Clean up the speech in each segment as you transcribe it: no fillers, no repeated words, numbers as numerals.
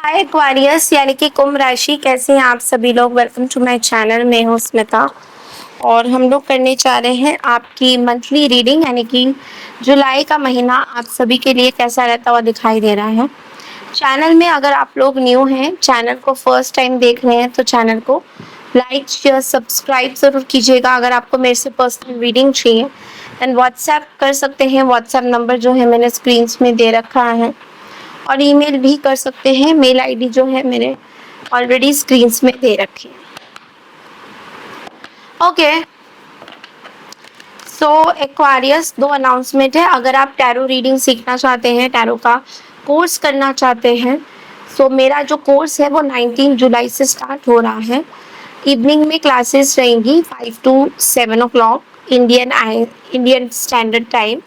हाय Aquarius यानी कि कुंभ राशि, कैसे हैं आप सभी लोग। Welcome to my channel. मैं हूं स्मिता और हम लोग करने जा रहे हैं आपकी मंथली रीडिंग, यानी कि जुलाई का महीना आप सभी के लिए कैसा रहता हुआ दिखाई दे रहा है। चैनल में अगर आप लोग न्यू हैं, चैनल को फर्स्ट टाइम देख रहे हैं, तो चैनल को लाइक शेयर सब्सक्राइब ज़रूर कीजिएगा। अगर आपको मेरे से पर्सनल रीडिंग चाहिए देन व्हाट्सएप कर सकते हैं। व्हाट्सएप नंबर जो है मैंने स्क्रीन में दे रखा है, और ईमेल भी कर सकते हैं। मेल आईडी जो है मेरे ऑलरेडी स्क्रीन में दे रखी है। ओके, सो एक्वारियस, दो अनाउंसमेंट है। अगर आप टैरो रीडिंग सीखना चाहते हैं, टैरो का कोर्स करना चाहते हैं, सो मेरा जो कोर्स है वो 19 जुलाई से स्टार्ट हो रहा है। इवनिंग में क्लासेस रहेंगी 5 to 7 o'clock Indian standard time.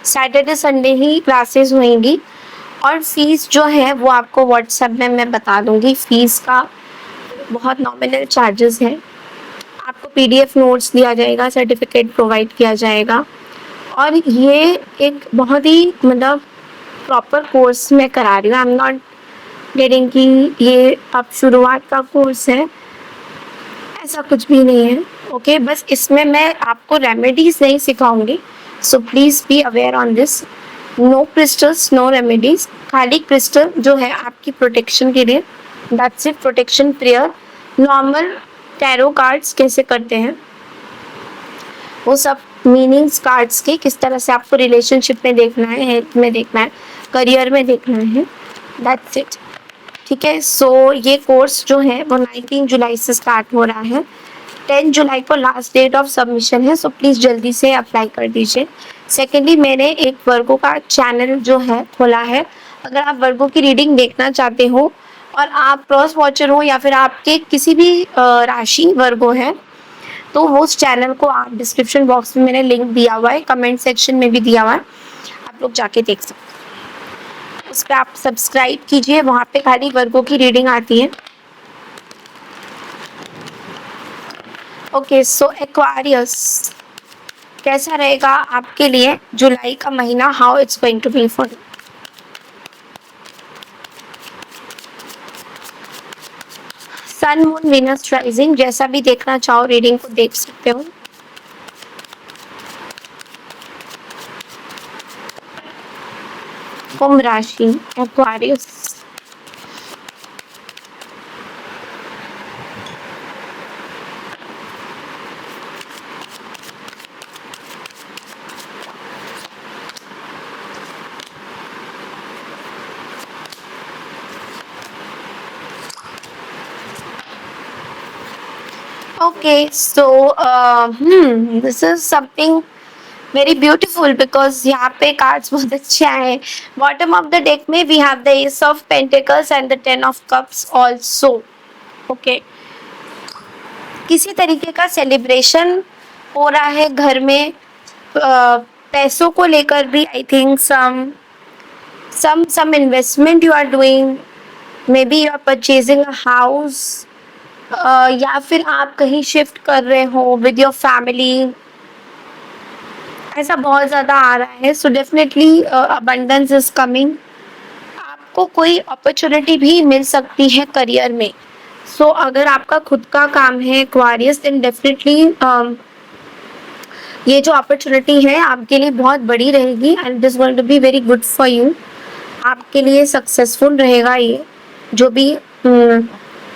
Saturday Sunday he classes होंगी, और फीस जो है वो आपको व्हाट्सएप में मैं बता दूंगी। फीस का बहुत नॉमिनल चार्जेस हैं। आपको पीडीएफ नोट्स दिया जाएगा, सर्टिफिकेट प्रोवाइड किया जाएगा, और ये एक बहुत ही मतलब प्रॉपर कोर्स मैं करा रही हूँ। आई एम नॉट गेटिंग कि ये अब शुरुआत का कोर्स है, ऐसा कुछ भी नहीं है। ओके, बस इसमें मैं आपको रेमेडीज नहीं सिखाऊंगी, so please be aware on this. No crystals, no remedies, खाली क्रिस्टल जो है आपकी प्रोटेक्शन के लिए, that's it. Protection prayer, normal tarot cards कैसे करते हैं वो सब, मीनिंग्स कार्ड्स के, किस तरह से आपको रिलेशनशिप में देखना है, हेल्थ में देखना है, करियर में देखना है, दैट्स इट। ठीक है, सो ये कोर्स जो है वो 19 जुलाई से स्टार्ट हो रहा है। 10 जुलाई को लास्ट डेट ऑफ सबमिशन है, सो प्लीज़ जल्दी से अप्लाई कर दीजिए। सेकेंडली, मैंने एक वर्गो का चैनल जो है खोला है। अगर आप वर्गो की रीडिंग देखना चाहते हो और आप क्रॉस वॉचर हो, या फिर आपके किसी भी राशि वर्गो है, तो वो उस चैनल को आप डिस्क्रिप्शन बॉक्स में मैंने लिंक दिया हुआ है, कमेंट सेक्शन में भी दिया हुआ है, आप लोग जाके देख सकते हैं। उस पर आप सब्सक्राइब कीजिए, वहाँ पे खाली वर्गो की रीडिंग आती है। ओके, सो एक्वारियस, कैसा रहेगा आपके लिए जुलाई का महीना, how it's going to be for you. Sun moon Venus rising, जैसा भी देखना चाहो रीडिंग को देख सकते हो। कुंभ राशि, Aquarius, okay, so this is something very beautiful, because यहाँ पे कार्ड्स बहुत अच्छे आए। बॉटम ऑफ द डेक में we have the ace of pentacles and the 10 of cups also. Okay, किसी तरीके का सेलिब्रेशन हो रहा है घर में, पैसों को लेकर भी। I think some investment you are doing, maybe you are purchasing a house, या फिर आप कहीं शिफ्ट कर रहे हो विद योर फैमिली, ऐसा बहुत ज़्यादा आ रहा है। So definitely abundance is coming. आपको कोई अपॉर्चुनिटी भी मिल सकती है करियर में। सो अगर आपका खुद का काम है एक्वारियस, देन डेफिनेटली ये जो अपॉर्चुनिटी है आपके लिए बहुत बड़ी रहेगी, and it is going to be very good for you. आपके लिए सक्सेसफुल रहेगा ये जो भी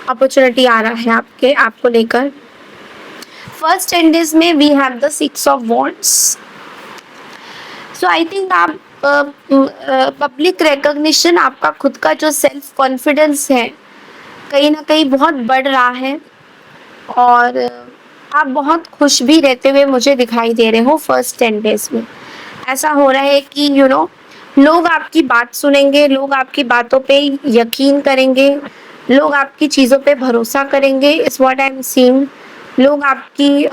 अपॉर्चुनिटी आ रहा है आपको लेकर। फर्स्ट 10 डेज में we have the 6 of wands. So I think आप पब्लिक रिकॉग्निशन, आपका खुद का जो सेल्फ कॉन्फिडेंस है कहीं ना कहीं बहुत बढ़ रहा है, और आप बहुत खुश भी रहते हुए मुझे दिखाई दे रहे हो। फर्स्ट 10 डेज में ऐसा हो रहा है कि लोग आपकी बात सुनेंगे, लोग आपकी बातों पे यकीन करेंगे, लोग आपकी चीज़ों पे भरोसा करेंगे, is what I am seeing. लोग आपकी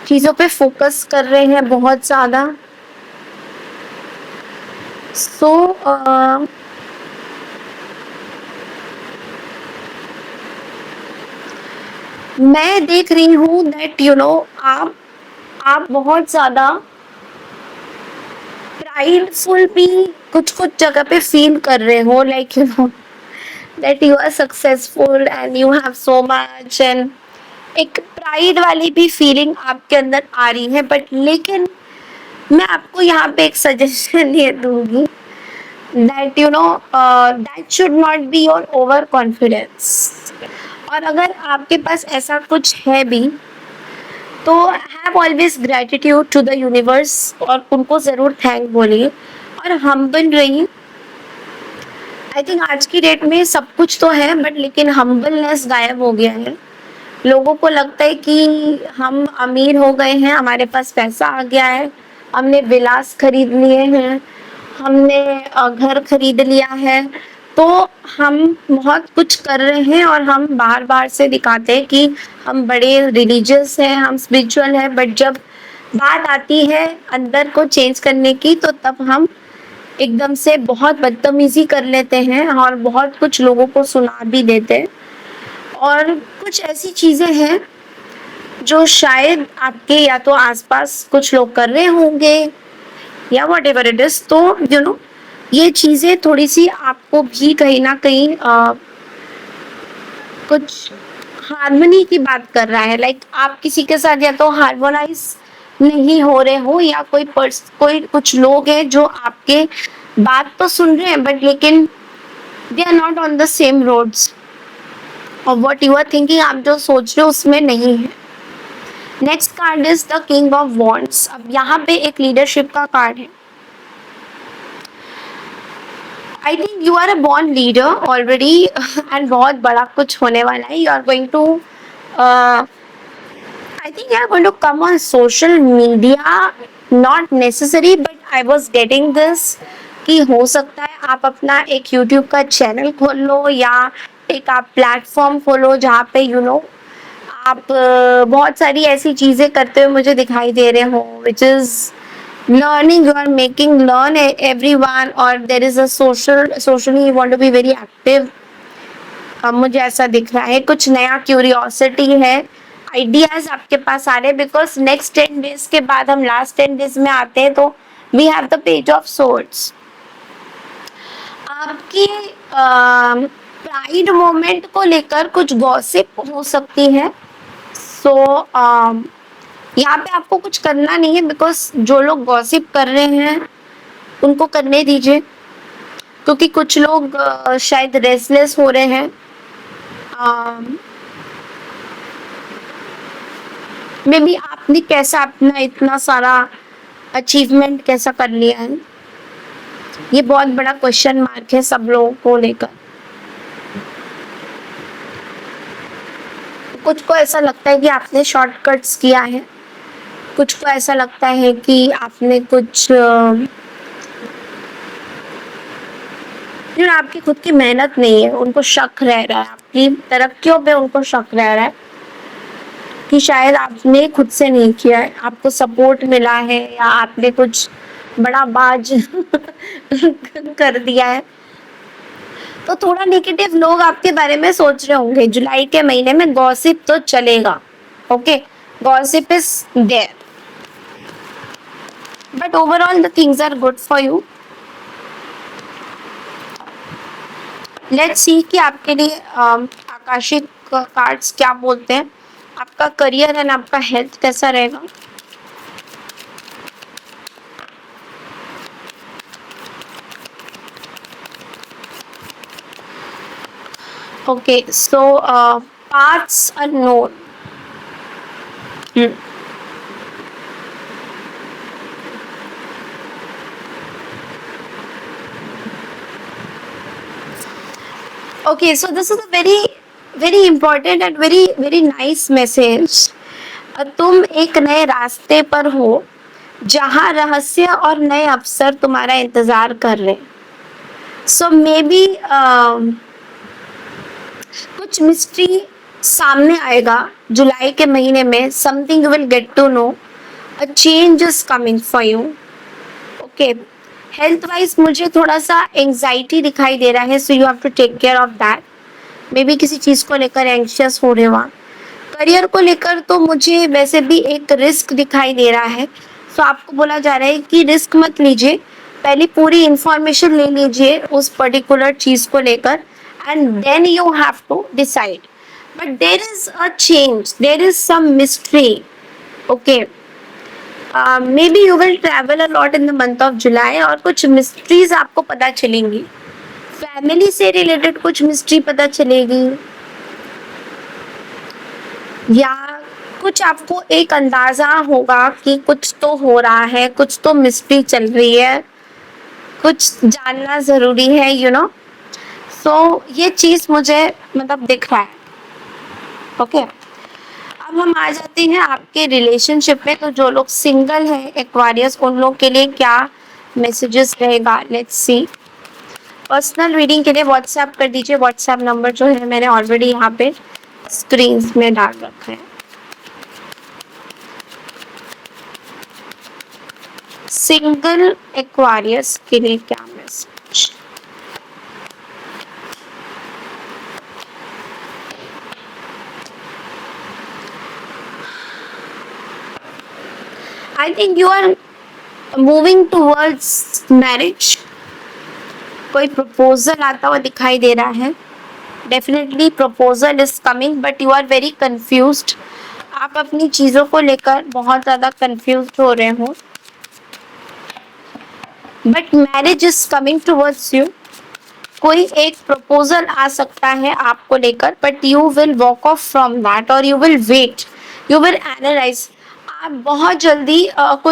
चीज़ों पे फोकस कर रहे हैं बहुत ज़्यादा। सो मैं देख रही हूँ दैट आप बहुत ज़्यादा प्राइडफुल भी कुछ कुछ जगह पे फील कर रहे हो, like you know that you are successful and you have so much, and एक प्राइड वाली भी फीलिंग आपके अंदर आ रही है। बट लेकिन मैं आपको यहाँ पे एक सजेशन ये दूंगी that you know that should not be your over confidence. और अगर आपके पास ऐसा कुछ है भी तो have always gratitude to the universe, और उनको ज़रूर थैंक बोलिए और हम्बल रहिए। आई थिंक आज की डेट में सब कुछ तो है बट लेकिन हम्बलनेस गायब हो गया है। लोगों को लगता है कि हम अमीर हो गए हैं, हमारे पास पैसा आ गया है, हमने विलास खरीद लिए हैं, हमने घर खरीद लिया है, तो हम बहुत कुछ कर रहे हैं और हम बाहर बाहर से दिखाते हैं कि हम बड़े रिलीजियस हैं, हम स्पिरिचुअल हैं। बट जब बात आती है अंदर को चेंज करने की तो तब हम एकदम से बहुत बदतमीजी कर लेते हैं और बहुत कुछ लोगों को सुना भी देते हैं। और कुछ ऐसी चीज़ें हैं जो शायद आपके या तो आसपास कुछ लोग कर रहे होंगे या वट एवर इट इज, तो यू नो ये चीज़ें थोड़ी सी आपको भी कहीं ना कहीं कुछ हार्मनी की बात कर रहा है। लाइक आप किसी के साथ या तो हार्मोनाइज नहीं हो रहे हो, या कोई कुछ लोग हैं जो आपके बात तो सुन रहे हैं बट लेकिन they are not on the same roads, और व्हाट यू आर थिंकिंग, आप जो सोच रहे हो उसमें नहीं है। Next card is the king of wands. अब यहाँ पे एक लीडरशिप का कार्ड है। I think you are a born leader already and बहुत बड़ा कुछ होने वाला है। You are going to I think you are going to come on social media, not necessary but I was getting this कि हो सकता है आप अपना एक यूट्यूब का चैनल खोल लो या एक आप प्लेटफॉर्म खोलो जहाँ पे यू नो आप बहुत सारी ऐसी चीज़ें करते हुए मुझे दिखाई दे रहे हो, which is learning, you are making learn everyone, और there is a socially you want to be very active. मुझे ऐसा दिख रहा है, कुछ नया क्यूरियोसिटी है, आइडियाज आपके पास आ रहे हैं। बिकॉज नेक्स्ट 10 डेज के बाद हम लास्ट 10 डेज में आते हैं तो we have the page of swords. आपकी प्राइड मोमेंट को लेकर कुछ गॉसिप हो सकती है। सो यहाँ पे आपको कुछ करना नहीं है, बिकॉज जो लोग गॉसिप कर रहे हैं उनको करने दीजिए, क्योंकि कुछ लोग शायद रेस्टलेस हो रहे हैं। मे बी आपने कैसा अपना इतना सारा अचीवमेंट कैसा कर लिया है, ये बहुत बड़ा क्वेश्चन मार्क है सब लोगों को लेकर। कुछ को ऐसा लगता है कि आपने शॉर्टकट्स किया है, कुछ को ऐसा लगता है कि आपने कुछ आपकी खुद की मेहनत नहीं है, उनको शक रह रहा है, आपकी तरक्कियों पे उनको शक रह रहा है कि शायद आपने खुद से नहीं किया है, आपको सपोर्ट मिला है या आपने कुछ बड़ा बाज कर दिया है। तो थोड़ा नेगेटिव लोग आपके बारे में सोच रहे होंगे। जुलाई के महीने में गॉसिप तो चलेगा, okay, gossip is there, but overall the things are good for you. Let's see कि आपके लिए आकाशिक कार्ड्स क्या बोलते हैं। आपका करियर एंड आपका हेल्थ कैसा रहेगा। Okay, so paths unknown. Okay, so this is a very important and very nice message. तुम एक नए रास्ते पर हो जहाँ रहस्य और नए अवसर तुम्हारा इंतजार कर रहे हैं। So maybe कुछ मिस्ट्री सामने आएगा जुलाई के महीने में। Something you will get to know. A change is coming for you. Okay. Health wise मुझे थोड़ा सा एंजाइटी दिखाई दे रहा है, so you have to take care of that. Maybe किसी चीज़ को लेकर एंशियस हो रहे हो। करियर को लेकर तो मुझे वैसे भी एक रिस्क दिखाई दे रहा है, सो आपको बोला जा रहा है कि रिस्क मत लीजिए, पहले पूरी इंफॉर्मेशन ले लीजिए उस पर्टिकुलर चीज को लेकर, and then you have to decide. But there is a change, there is some mystery. Okay, maybe you will travel a lot in the month of July, और कुछ मिस्ट्रीज आपको पता चलेंगी. फैमिली से related कुछ mystery पता चलेगी, या कुछ आपको एक अंदाजा होगा कि कुछ तो हो रहा है, कुछ तो मिस्ट्री चल रही है, कुछ जानना जरूरी है, यू नो. सो ये चीज मुझे मतलब दिख रहा है. ओके, अब हम आ जाते हैं आपके रिलेशनशिप में. तो जो लोग सिंगल है एक्वारियस, उन लोग के लिए क्या मैसेजेस रहेगा, लेट्स सी. पर्सनल रीडिंग के लिए व्हाट्सएप कर दीजिए. व्हाट्सएप नंबर जो है मैंने ऑलरेडी यहाँ पे स्क्रीन में डाल रखा है. सिंगल एक्वारियस के लिए क्या message. I think you are moving towards marriage. कोई प्रपोजल आता हुआ दिखाई दे रहा है. Definitely proposal is coming, but you are very confused. आप अपनी चीजों को लेकर बहुत ज्यादा कंफ्यूज्ड हो रहे हो. But marriage is coming towards you. कोई एक प्रपोजल आ सकता है आपको लेकर, but you will walk off from that, और you will wait, you will analyse. आप बहुत जल्दी आप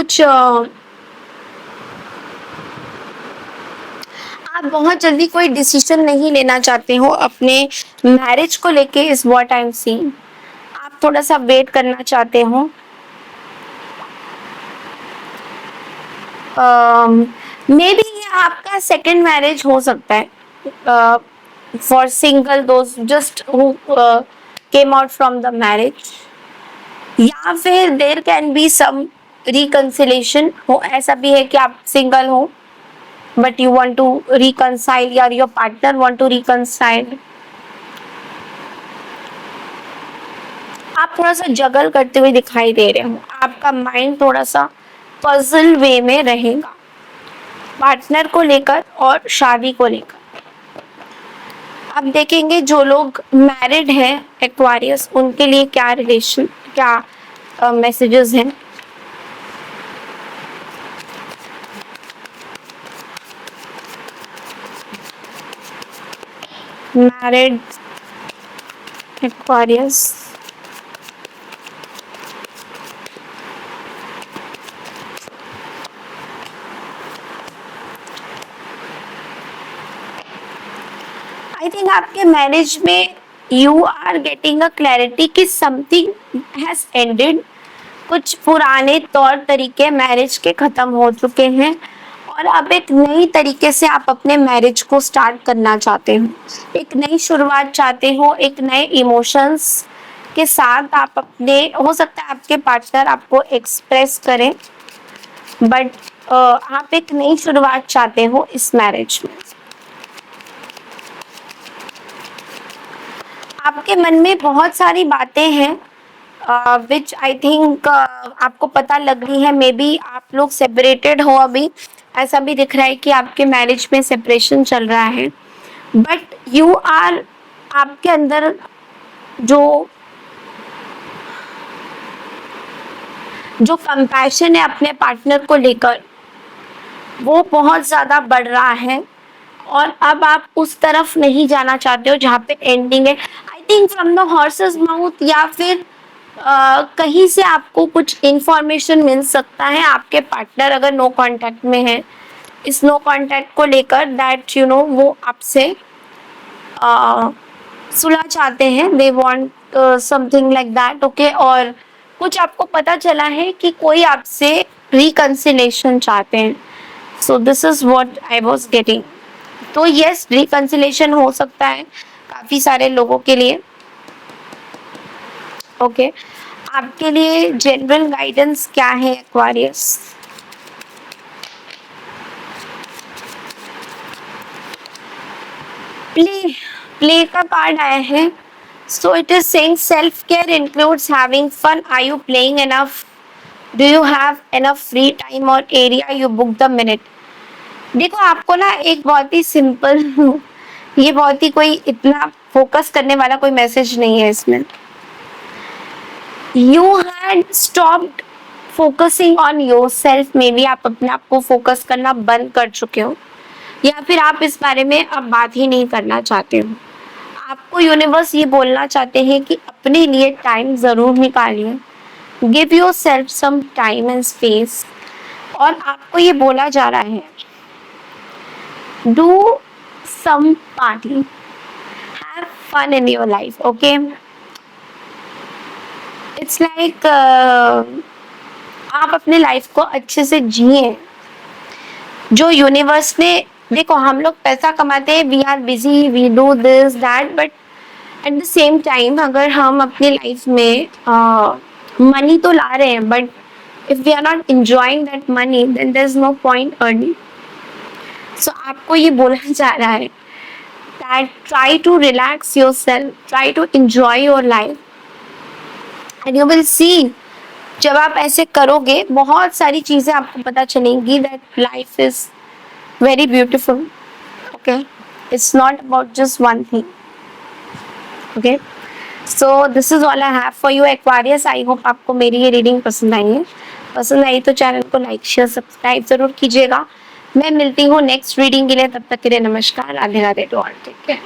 बहुत जल्दी कोई डिसीजन नहीं लेना चाहते हो अपने मैरिज को लेके, is what I am seeing. आप थोड़ा सा वेट करना चाहते हो. मे बी ये आपका सेकेंड मैरिज हो सकता है. For single those just who came out from the marriage, या फिर there can be some reconciliation हो. ऐसा भी है कि आप सिंगल हो but you want to reconcile, or your partner want to reconcile. आप थोड़ा सा जगल करते हुए दिखाई दे रहे हो. आपका माइंड थोड़ा सा पजल वे में रहेगा पार्टनर को लेकर और शादी को लेकर. अब देखेंगे जो लोग मैरिड हैं एक्वारियस, उनके लिए क्या रिलेशन, क्या मैसेजेस हैं. मैरिड एक्वारियस, आई थिंक आपके मैरिज में you are getting a clarity कि समथिंग हैज एंडेड. कुछ पुराने तौर तरीके मैरिज के खत्म हो चुके हैं, और अब एक नई तरीके से आप अपने मैरिज को स्टार्ट करना चाहते हो. एक नई शुरुआत चाहते हो, एक नए इमोशंस के साथ आप अपने, हो सकता है आपके पार्टनर आपको एक्सप्रेस करें, बट आप एक नई शुरुआत चाहते हो इस मैरिज में. आपके मन में बहुत सारी बातें हैं विच आई थिंक आपको पता लग रही है. मे बी आप लोग सेपरेटेड हो अभी. ऐसा भी दिख रहा है कि आपके मैरिज में सेपरेशन चल रहा है, बट यू आर, आपके अंदर जो जो कंपैशन है अपने पार्टनर को लेकर, वो बहुत ज़्यादा बढ़ रहा है. और अब आप उस तरफ नहीं जाना चाहते हो जहाँ पे एंडिंग है. I think from the horses mouth, या फिर कहीं से आपको कुछ इंफॉर्मेशन मिल सकता है. आपके पार्टनर अगर नो कांटेक्ट में है, इस नो कांटेक्ट को लेकर दैट यू नो वो आपसे सुलह चाहते हैं. They want something like that. Okay, और कुछ आपको पता चला है कि कोई आपसे रिकंसिलेशन चाहते हैं. So this is what I was getting. तो यस, रिकंसिलेशन हो सकता है काफी सारे लोगों के लिए. ओके, आपके लिए जनरल गाइडेंस क्या है एक्वारियस. प्ले का कार्ड आया है. So it is saying self care includes having fun. Are you playing enough? Do you have enough free time और area? You book the minute. देखो आपको ना एक बहुत ही सिंपल ये बहुत ही कोई इतना फोकस करने वाला कोई मैसेज नहीं है इसमें। You had stopped focusing on your self, may be आप अपने आप को फोकस करना बंद कर चुके हो, या फिर आप इस बारे में अब बात ही नहीं करना चाहते हो। आपको यूनिवर्स ये बोलना चाहते हैं कि अपने लिए टाइम जरूर निकालिए, give yourself some time and space. और आपको ये बोला जा रहा है, do some party, have fun in your life, okay. It's like आप अपने लाइफ को अच्छे से जिए। जो यूनिवर्स ने, देखो हम लोग पैसा कमाते हैं, we are busy, we do this that, but at the same time अगर हम अपनी लाइफ में मनी तो ला रहे हैं, but if we are not enjoying that money, then there is no point earning. So आपको ये बोला जा रहा है that try to relax yourself, try to enjoy your life, and you will see, जब आप ऐसे करोगे बहुत सारी चीजें आपको पता चलेंगी that life is very beautiful, okay. It's not about just one thing, okay. So this is all I have for you Aquarius. I hope आपको मेरी ये रीडिंग पसंद आई है। पसंद आई तो चैनल को लाइक शेयर सब्सक्राइब जरूर कीजिएगा। मैं मिलती हूँ नेक्स्ट रीडिंग के लिए, तब तक के लिए नमस्कार, Radhe Radhe to all, take care.